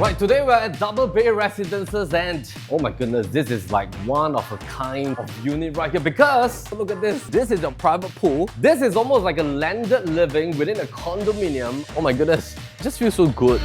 Right, today we're at double bay residences and oh my goodness, this is like one of a kind of unit right here because look at this. This is your private pool. This is almost like a landed living within a condominium. Oh my goodness, it just feels so good.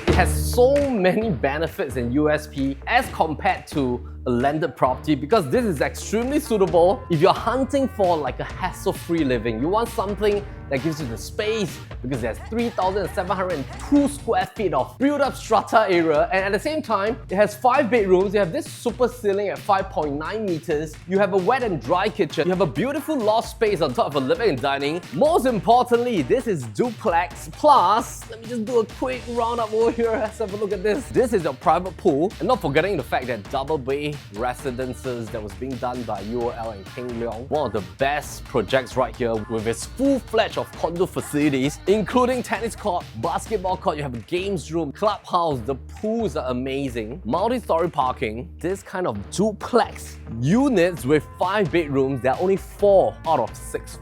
It has so many benefits in USP as compared to a landed property because this is extremely suitable if you're hunting for like a hassle-free living. You want something that gives you the space because there's 3,702 square feet of built-up strata area, and at the same time, it has 5 bedrooms. You have this super ceiling at 5.9 meters. You have a wet and dry kitchen. You have a beautiful loft space on top of a living and dining. Most importantly, this is duplex. Plus, let me just do a quick roundup over here. Let's have a look at this. This is your private pool, and not forgetting the fact that double bay residences that was being done by UOL and King Leong. One of the best projects right here with its full-fledged of condo facilities, including tennis court, basketball court, you have a games room, clubhouse, the pools are amazing, multi-story parking. This kind of duplex units with 5 bedrooms, there are only 4 out of 6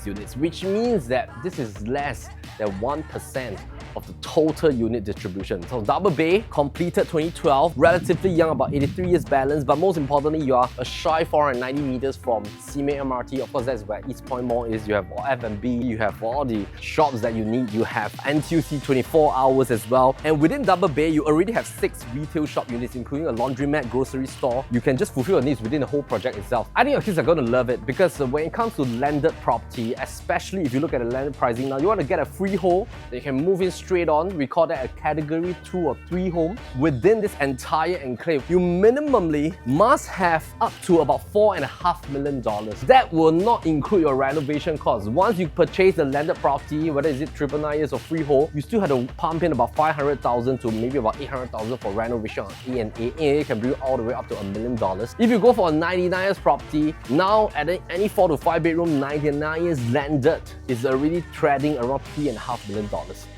units, which means that this is less than 1% of the total unit distribution. So double bay, completed 2012, relatively young, about 83 years balance, but most importantly, you are a shy 490 meters from Simei MRT. Of course, that's where Eastpoint Mall is. You have all F&B, you have all the shops that you need. You have NTUC 24 hours as well. And within double bay, you already have 6 retail shop units, including a laundromat, grocery store. You can just fulfill your needs within the whole project itself. I think your kids are going to love it because when it comes to landed property, especially if you look at the landed pricing now, you want to get a freehold that you can move in straight on. We call that a category 2 or 3 home. Within this entire enclave, you minimally must have up to about $4.5 million. That will not include your renovation costs. Once you purchase the landed property, whether it's 999 years or freehold, you still have to pump in about 500,000 to maybe about 800,000 for renovation on A&A. Can bring you all the way up to $1 million. If you go for a 99 years property, now at any 4 to 5 bedroom, 99 years landed is already trading around $3.5 million.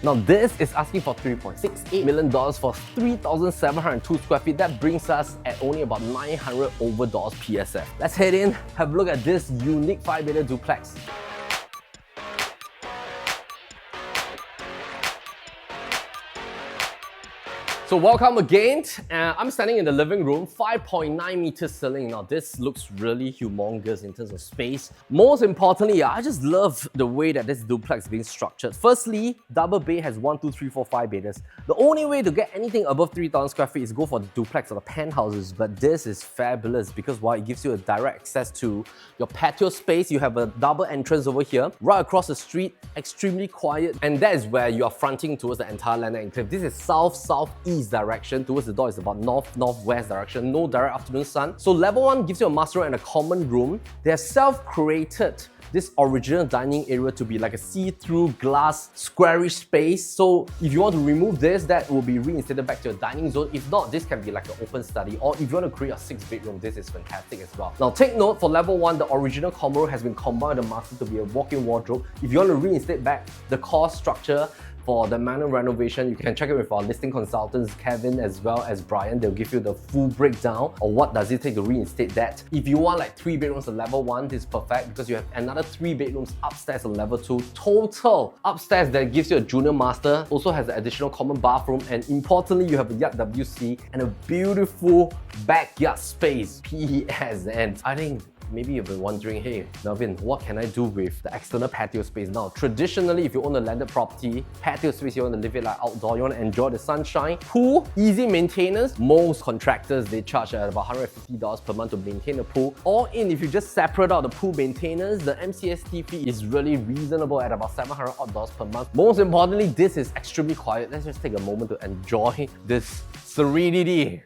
Now this is asking for $3.68 million for 3,702 square feet. That brings us at only about $900 over PSF. Let's head in, have a look at this unique 5-bedroom duplex. So welcome again. I'm standing in the living room, 5.9 meter ceiling. Now this looks really humongous in terms of space. Most importantly, I just love the way that this duplex is being structured. Firstly, double bay has 1, 2, 3, 4, 5 bedrooms. The only way to get anything above 3,000 square feet is go for the duplex or the penthouses, but this is fabulous because why? It gives you a direct access to your patio space. You have a double entrance over here, right across the street, extremely quiet, and that is where you are fronting towards the entire landed enclave. This is south-southeast direction. Towards the door is about north-northwest direction. No direct afternoon sun. So level 1 gives you a master room and a common room. They have self-created this original dining area to be like a see-through glass squarish space. So if you want to remove this, that will be reinstated back to your dining zone. If not, this can be like an open study, or if you want to create a 6-bedroom, this is fantastic as well. Now take note, for level 1, the original common room has been combined with the master to be a walk-in wardrobe. If you want to reinstate back the core structure for the minor renovation, you can check it with our listing consultants, Kevin as well as Brian. They'll give you the full breakdown of what does it take to reinstate that. If you want like 3 bedrooms on level 1, this is perfect because you have another 3 bedrooms upstairs on level 2. Total upstairs that gives you a junior master, also has an additional common bathroom, and importantly, you have a yacht WC and a beautiful backyard space, PES. And I think maybe you've been wondering, hey, Melvin, what can I do with the external patio space now? Traditionally, if you own a landed property, patio space, you want to live it like outdoor, you want to enjoy the sunshine. Pool, easy maintenance. Most contractors, they charge at about $150 per month to maintain the pool. All in, if you just separate out the pool maintenance, the MCST fee is really reasonable at about $700 per month. Most importantly, this is extremely quiet. Let's just take a moment to enjoy this serenity.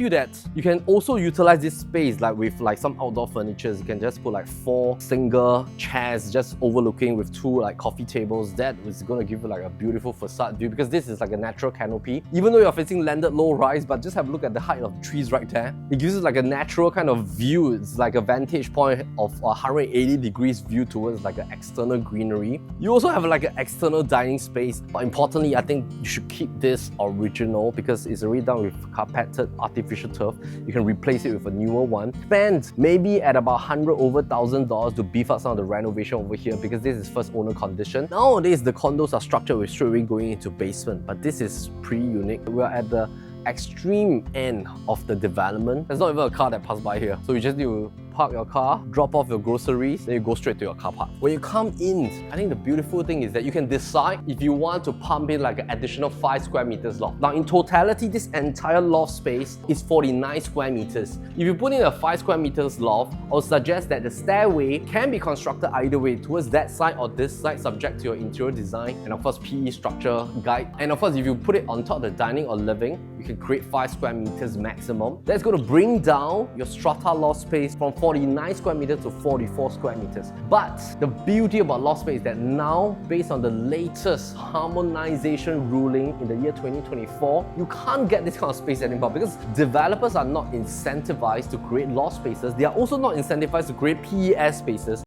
feel that you can also utilize this space like with like some outdoor furniture. You can just put like 4 single chairs just overlooking with 2 like coffee tables. That is going to give you like a beautiful facade view because this is like a natural canopy. Even though you're facing landed low rise, but just have a look at the height of the trees right there. It gives you like a natural kind of view. It's like a vantage point of a 180 degrees view towards like an external greenery. You also have like an external dining space, but importantly, I think you should keep this original because it's already done with carpeted artificial artificial turf. You can replace it with a newer one. Spend maybe at about $100,000 to beef up some of the renovation over here because this is first owner condition. Nowadays, the condos are structured with straight away going into basement, but this is pretty unique. We're at the extreme end of the development. There's not even a car that passed by here. So you just need to park your car, drop off your groceries, then you go straight to your car park. When you come in, I think the beautiful thing is that you can decide if you want to pump in like an additional 5 square meters loft. Now in totality, this entire loft space is 49 square meters. If you put in a 5 square meters loft, I would suggest that the stairway can be constructed either way, towards that side or this side, subject to your interior design and of course PE structure guide. And of course, if you put it on top of the dining or living, you can create 5 square meters maximum. That's going to bring down your strata loft space from 49 square meters to 44 square meters. But the beauty about loft space is that now, based on the latest harmonization ruling in the year 2024, you can't get this kind of space anymore because developers are not incentivized to create loft spaces. They are also not incentivized to create PES spaces.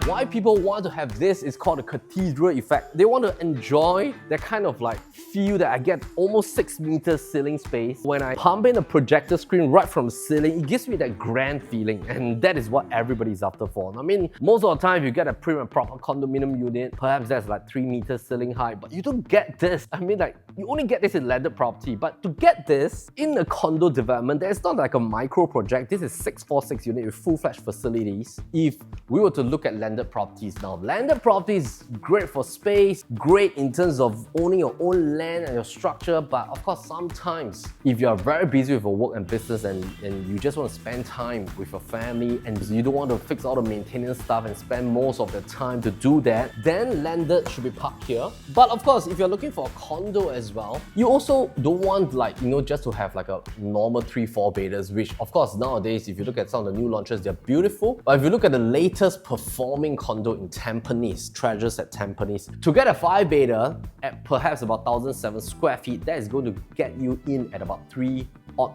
Why people want to have this is called the cathedral effect. They want to enjoy that kind of like feel that I get almost 6 meters ceiling space. When I pump in a projector screen right from the ceiling, it gives me that grand feeling, and that is what everybody's after for. I mean, most of the time, if you get a prim and proper condominium unit, perhaps that's like 3 meters ceiling height, but you don't get this. I mean, like, you only get this in landed property, but to get this in a condo development, there's not like a micro project. This is 646 unit with full-fledged facilities. If we were to look at landed properties now, landed properties great for space, great in terms of owning your own land and your structure, but of course sometimes if you're very busy with your work and business and you just want to spend time with your family and you don't want to fix all the maintenance stuff and spend most of the time to do that, then landed should be parked here. But of course, if you're looking for a condo as well, you also don't want, like, you know, just to have like a normal 3-4 bedders, which of course nowadays if you look at some of the new launches, they're beautiful. But if you look at the latest performing condo in Tampines, Treasures at Tampines, to get a 5-bedder at perhaps about 1,007 square feet, that is going to get you in at about $3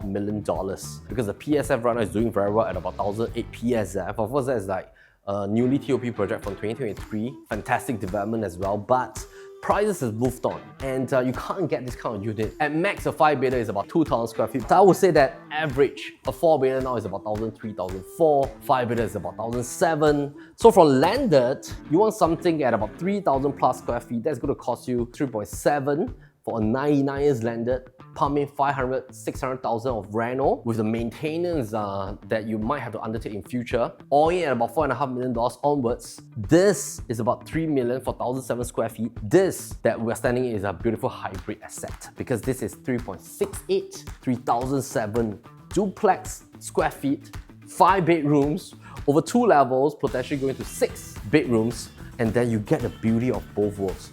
million because the PSF right now is doing very well at about 1,008 PSF. Of course, that is like a newly TOP project from 2023, fantastic development as well, but prices has moved on and you can't get this kind of unit. At max, a 5-bedder is about 2,000 square feet. So I would say that average, a 4-bedder now is about 1,003, 1,004, 5-bedder is about 1,007. So for landed, you want something at about 3,000 plus square feet, that's going to cost you 3.7 for a 99 years landed, pump in 500, 600,000 of reno with the maintenance that you might have to undertake in future, all in at about $4.5 million onwards. This is about $3 million for 1,007 square feet. This that we're standing in is a beautiful hybrid asset because this is 3.68, 3,007 duplex square feet, 5 bedrooms, over 2 levels, potentially going to 6 bedrooms, and then you get the beauty of both worlds.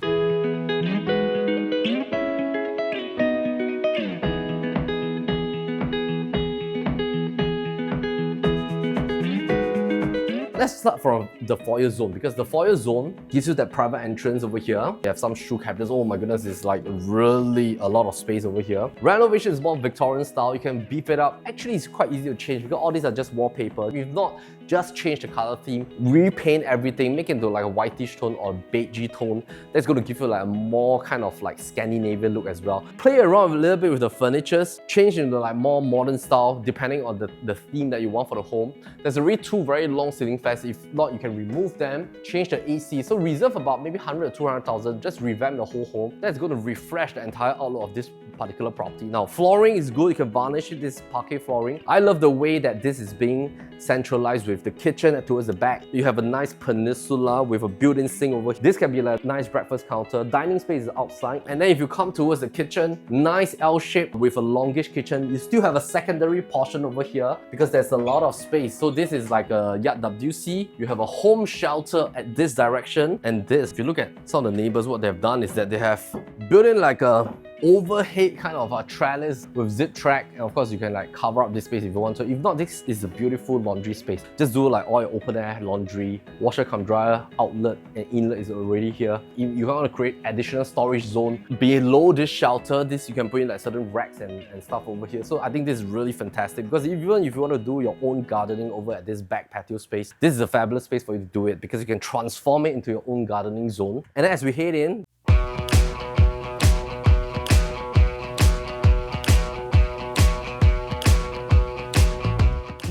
Let's start from the foyer zone because the foyer zone gives you that private entrance over here. You have some shoe cabinets. Oh my goodness, it's like really a lot of space over here. Renovation is more Victorian style. You can beef it up. Actually, it's quite easy to change because all these are just wallpaper. We've not just changed the color theme, repaint everything, make it into like a whitish tone or beigey tone. That's going to give you like a more kind of like Scandinavian look as well. Play around a little bit with the furnitures, change into like more modern style depending on the theme that you want for the home. There's already 2 very long ceiling fans. If not, you can remove them, change the AC. So reserve about maybe 100 to 200,000, just revamp the whole home. That's going to refresh the entire outlook of this particular property. Now, flooring is good. You can varnish it, this parquet flooring. I love the way that this is being centralized with the kitchen towards the back. You have a nice peninsula with a built-in sink over here. This can be like a nice breakfast counter. Dining space is outside. And then if you come towards the kitchen, nice L shape with a longish kitchen. You still have a secondary portion over here because there's a lot of space. So this is like a Yacht WC. You have a home shelter at this direction. And this, if you look at some of the neighbors, what they've done is that they have built in like a overhead kind of a trellis with zip track, and of course you can like cover up this space if you want to. If not, this is a beautiful laundry space. Just do like all your open air laundry, washer cum dryer, outlet and inlet is already here. If you want to create additional storage zone below this shelter, this you can put in like certain racks and stuff over here. So I think this is really fantastic because even if you want to do your own gardening over at this back patio space, this is a fabulous space for you to do it because you can transform it into your own gardening zone. And then as we head in,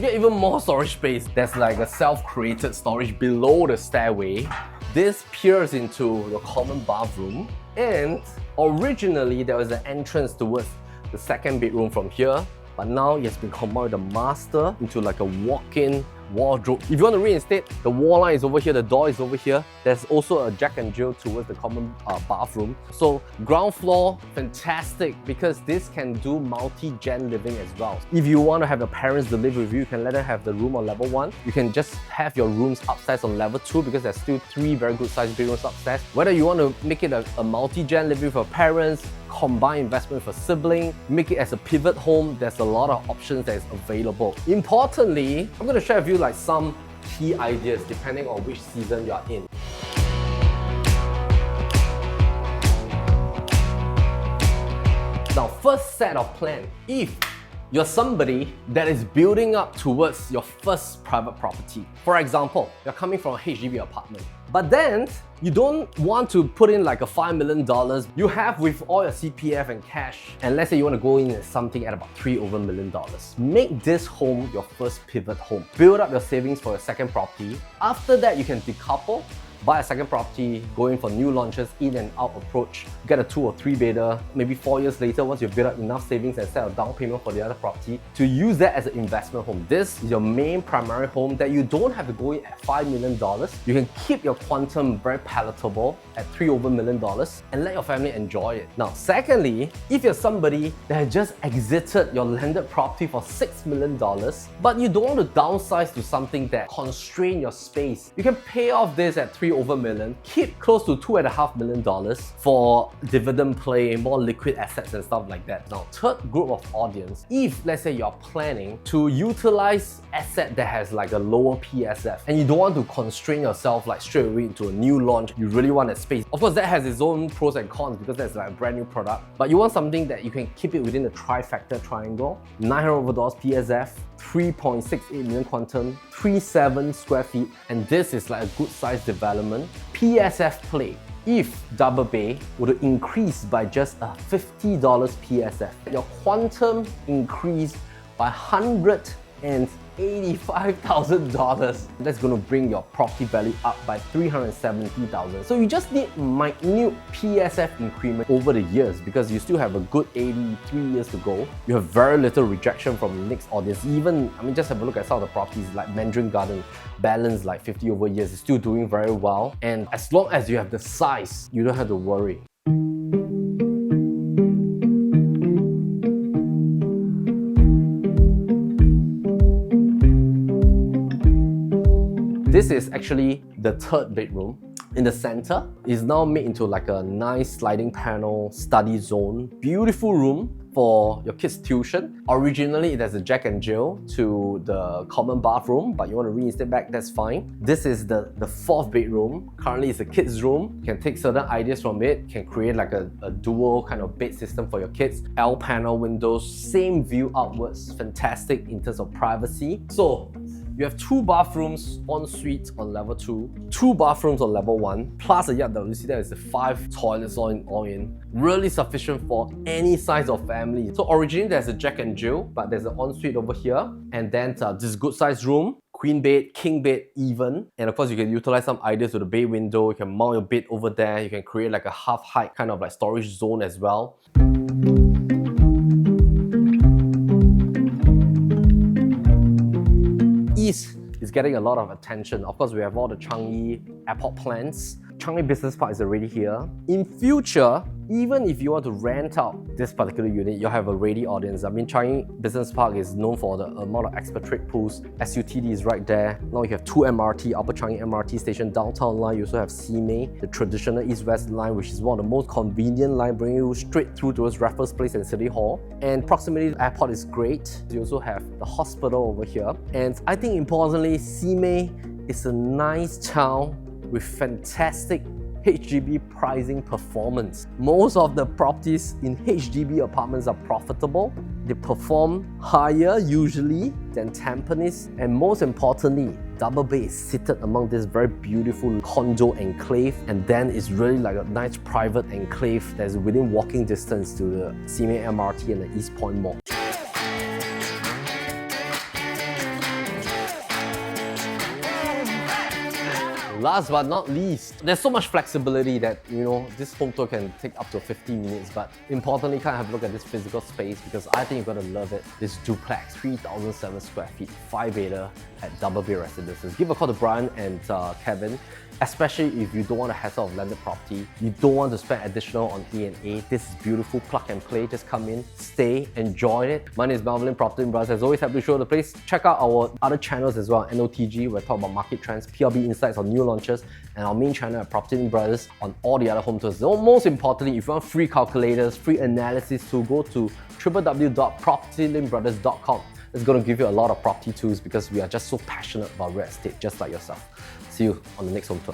to get even more storage space, there's like a self-created storage below the stairway. This peers into your common bathroom, and originally there was an entrance towards the second bedroom from here, but now it has been converted the master into like a walk-in wardrobe. If you want to reinstate, the wall line is over here, the door is over here. There's also a Jack and Jill towards the common bathroom. So ground floor, fantastic, because this can do multi-gen living as well. If you want to have your parents to live with you, you can let them have the room on level 1. You can just have your rooms upstairs on level 2 because there's still 3 very good sized bedrooms upstairs. Whether you want to make it a multi-gen living for parents, combine investment for sibling, make it as a pivot home, there's a lot of options that is available. Importantly, I'm going to share with you like some key ideas depending on which season you are in. Now, first set of plan. If you're somebody that is building up towards your first private property. For example, you're coming from a HDB apartment, but then you don't want to put in like a $5 million. You have with all your CPF and cash, and let's say you want to go in at something at about $3 million. Make this home your first pivot home. Build up your savings for your second property. After that, you can decouple, buy a second property, go in for new launches, in and out approach, get a 2 or 3 bedder, maybe 4 years later, once you've built up enough savings and set a down payment for the other property, to use that as an investment home. This is your main primary home that you don't have to go in at $5 million. You can keep your quantum very palatable at $3 million and let your family enjoy it. Now, secondly, if you're somebody that has just exited your landed property for $6 million, but you don't want to downsize to something that constrains your space, you can pay off this at $3 million, keep close to $2.5 million for dividend play, more liquid assets and stuff like that. Now, third group of audience, if let's say you're planning to utilize asset that has like a lower PSF and you don't want to constrain yourself like straight away into a new launch, you really want that space. Of course, that has its own pros and cons because that's like a brand new product, but you want something that you can keep it within the trifecta triangle, $900 PSF, 3.68 million quantum, 37 square feet, and this is like a good size development. PSF play. If double bay would increase by just a $50 PSF, your quantum increased by $185,000. That's going to bring your property value up by $370,000. So you just need minute PSF increment over the years because you still have a good 83 years to go. You have very little rejection from the next audience. Even, just have a look at some of the properties like Mandarin Garden, balanced like 50 over years, it's still doing very well. And as long as you have the size, you don't have to worry. This is actually the third bedroom. In the center, it's now made into like a nice sliding panel study zone. Beautiful room for your kids' tuition. Originally, it has a Jack and Jill to the common bathroom, but you want to reinstate back, that's fine. This is the fourth bedroom. Currently, it's a kids' room. You can take certain ideas from it, can create like a dual kind of bed system for your kids. L panel windows, same view outwards, fantastic in terms of privacy. So, you have 2 bathrooms en suite on level 2, 2 bathrooms on level 1, plus a yard. You see there is 5 toilets all in. Really sufficient for any size of family. So originally there's a Jack and Jill, but there's an ensuite over here, and then this good sized room, queen bed, king bed even, and of course you can utilize some ideas with the bay window. You can mount your bed over there. You can create like a half height kind of like storage zone as well. East is getting a lot of attention. Of course, we have all the Changi airport plans. Changi Business Park is already here. In future, even if you want to rent out this particular unit, you'll have a ready audience. Changi Business Park is known for the amount of expatriate pools. SUTD is right there. Now you have 2 MRT, Upper Changi MRT station, downtown line. You also have Simei, the traditional east-west line, which is one of the most convenient line, bringing you straight through towards Raffles Place and City Hall. And proximity to the airport is great. You also have the hospital over here. And I think importantly, Simei is a nice town with fantastic HDB pricing performance. Most of the properties in HDB apartments are profitable. They perform higher usually than Tampines, and most importantly, Double Bay is seated among this very beautiful condo enclave, and then it's really like a nice private enclave that's within walking distance to the Simei MRT and the Eastpoint Mall. last but not least, there's so much flexibility that, you know, this home tour can take up to 15 minutes, but importantly, kind of have a look at this physical space because I think you're gonna love it. This duplex, 3,007 square feet, 5-bedder at Double Bay Residences. Give a call to Brian and Kevin, especially if you don't want a hassle of landed property, you don't want to spend additional on E&A. This is beautiful, plug and play, just come in, stay, enjoy it. My name is Melvin Lim, PropertyLimBrothers. As always, happy to show the place. Check out our other channels as well, NOTG, we're talking about market trends, PLB insights on new launches, and our main channel at PropertyLimBrothers on all the other home tours. So most importantly, if you want free calculators, free analysis, so go to www.propertylimbrothers.com. It's going to give you a lot of property tools because we are just so passionate about real estate, just like yourself. See you on the next home tour.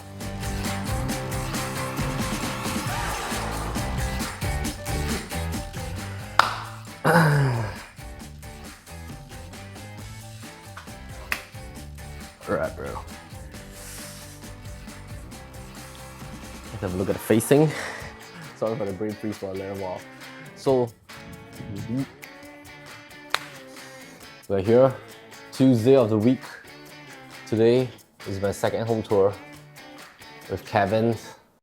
Alright, bro. Let's have a look at the facing. Sorry for the brain freeze for a little while. So, we're here, Tuesday of the week. Today is my second home tour with Kevin.